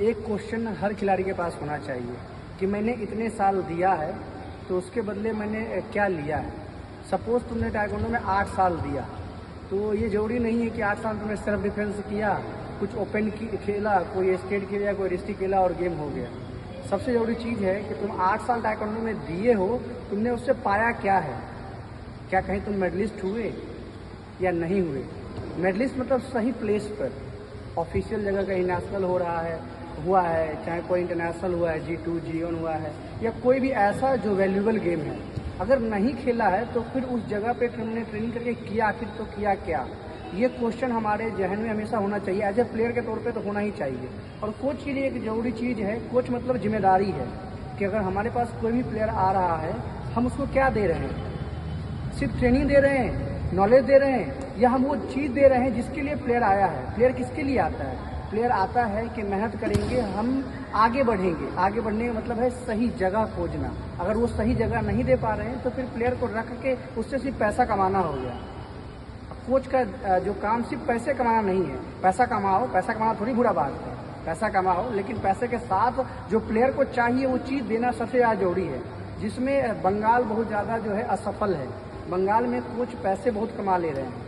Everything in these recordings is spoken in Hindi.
एक क्वेश्चन हर खिलाड़ी के पास होना चाहिए कि मैंने इतने साल दिया है तो उसके बदले मैंने क्या लिया है। सपोज़ तुमने ताइक्वांडो में 8 साल दिया, तो ये ज़रूरी नहीं है कि 8 साल तुमने सेल्फ डिफेंस किया, कुछ ओपन खेला, कोई स्टेट खेला, कोई डिस्ट्रिक्ट खेला और गेम हो गया। सबसे ज़रूरी चीज़ है कि तुम 8 साल ताइक्वांडो में दिए हो, तुमने उससे पाया क्या है। क्या कहीं तुम मेडलिस्ट हुए या नहीं हुए। मेडलिस्ट मतलब सही प्लेस पर, ऑफिशियल जगह कहीं नेशनल हो रहा है, हुआ है, चाहे कोई इंटरनेशनल हुआ है, G2 G1 हुआ है, या कोई भी ऐसा जो वैल्यूबल गेम है। अगर नहीं खेला है तो फिर उस जगह पे तुमने ट्रेनिंग करके किया, आखिर तो किया क्या। ये क्वेश्चन हमारे जहन में हमेशा होना चाहिए, एज ए प्लेयर के तौर पे तो होना ही चाहिए। और कोच के लिए एक ज़रूरी चीज़ है, कोच मतलब जिम्मेदारी है कि अगर हमारे पास कोई भी प्लेयर आ रहा है, हम उसको क्या दे रहे हैं। सिर्फ ट्रेनिंग दे रहे हैं, नॉलेज दे रहे हैं, या हम वो चीज़ दे रहे हैं जिसके लिए प्लेयर आया है। प्लेयर किसके लिए आता है। प्लेयर आता है कि मेहनत करेंगे, हम आगे बढ़ेंगे। आगे बढ़ने का मतलब है सही जगह खोजना। अगर वो सही जगह नहीं दे पा रहे हैं तो फिर प्लेयर को रख के उससे सिर्फ पैसा कमाना हो गया। कोच का जो काम सिर्फ पैसे कमाना नहीं है। पैसा कमाओ, पैसा कमाना थोड़ी बुरा बात है, पैसा कमाओ, लेकिन पैसे के साथ जो प्लेयर को चाहिए वो चीज़ देना सबसे ज़्यादा जरूरी है। जिसमें बंगाल बहुत ज़्यादा जो है असफल है। बंगाल में कोच पैसे बहुत कमा ले रहे हैं,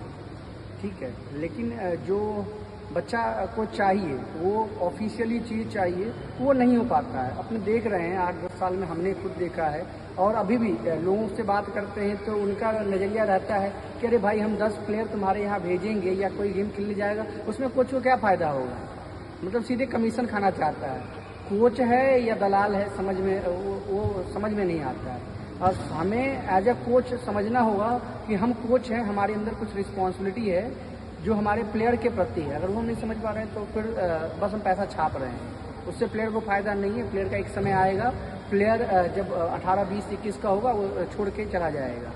ठीक है, लेकिन जो बच्चा को चाहिए, वो ऑफिशियली चीज़ चाहिए, वो नहीं हो पाता है। अपने देख रहे हैं 8-10 साल में हमने खुद देखा है। और अभी भी लोगों से बात करते हैं तो उनका नज़रिया रहता है कि अरे भाई हम 10 प्लेयर तुम्हारे यहाँ भेजेंगे या कोई गेम खेलने जाएगा, उसमें कोच को क्या फ़ायदा होगा। मतलब सीधे कमीशन खाना चाहता है। कोच है या दलाल है, समझ में वो समझ में नहीं आता है। और हमें एज ए कोच समझना होगा कि हम कोच हैं, हमारे अंदर कुछ रिस्पॉन्सिबिलिटी है जो हमारे प्लेयर के प्रति है। अगर वो हम नहीं समझ पा रहे हैं तो फिर बस हम पैसा छाप रहे हैं, उससे प्लेयर को फ़ायदा नहीं है। प्लेयर का एक समय आएगा, प्लेयर जब 18, 20, 21 का होगा वो छोड़ के चला जाएगा।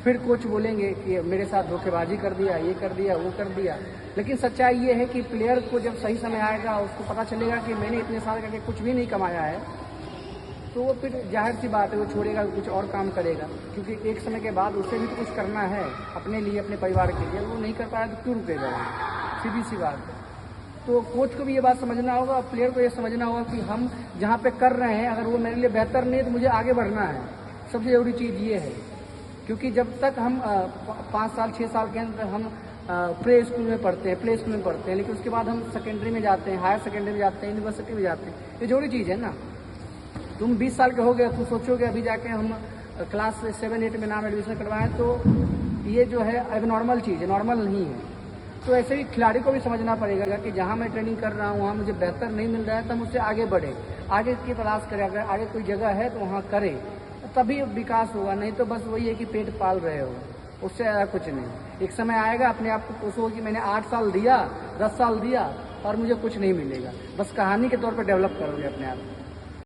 फिर कोच बोलेंगे कि मेरे साथ धोखेबाजी कर दिया, ये कर दिया, वो कर दिया। लेकिन सच्चाई ये है कि प्लेयर को जब सही समय आएगा, उसको पता चलेगा कि मैंने इतने साल करके कुछ भी नहीं कमाया है, तो वो फिर जाहिर सी बात है वो छोड़ेगा, कुछ और काम करेगा। क्योंकि एक समय के बाद उसे भी तो कुछ करना है अपने लिए, अपने परिवार के लिए। वो नहीं कर पाया तो क्यों रुकेगा, सीधी सी बात है। तो कोच को भी ये बात समझना होगा, प्लेयर को ये समझना होगा कि हम जहाँ पे कर रहे हैं, अगर वो मेरे लिए बेहतर नहीं है तो मुझे आगे बढ़ना है। सबसे ज़रूरी चीज़ ये है, क्योंकि जब तक हम 5 साल 6 साल के अंदर हम प्ले स्कूल में पढ़ते हैं, प्ले स्कूल में पढ़ते हैं, लेकिन उसके बाद हम सेकेंडरी में जाते हैं, हायर सेकेंडरी में जाते हैं, यूनिवर्सिटी में जाते हैं। ये जरूरी चीज़ है ना। तुम 20 साल के हो गए, तुम सोचोगे अभी जाके हम क्लास 7-8 में नाम एडमिशन करवाएं, तो ये जो है अब नॉर्मल चीज़ है, नॉर्मल नहीं है। तो ऐसे ही खिलाड़ी को भी समझना पड़ेगा कि जहाँ मैं ट्रेनिंग कर रहा हूँ वहाँ मुझे बेहतर नहीं मिल रहा है, तो हम उससे आगे बढ़े, आगे की तलाश करें। अगर आगे कोई जगह है तो वहाँ करें, तभी विकास होगा। नहीं तो बस वही है कि पेट पाल रहे हो, उससे ज़्यादा कुछ नहीं। एक समय आएगा, अपने आप को कोसोगे कि मैंने 8 साल दिया, 10 साल दिया और मुझे कुछ नहीं मिलेगा। बस कहानी के तौर पर डेवलप करोगे अपने आप।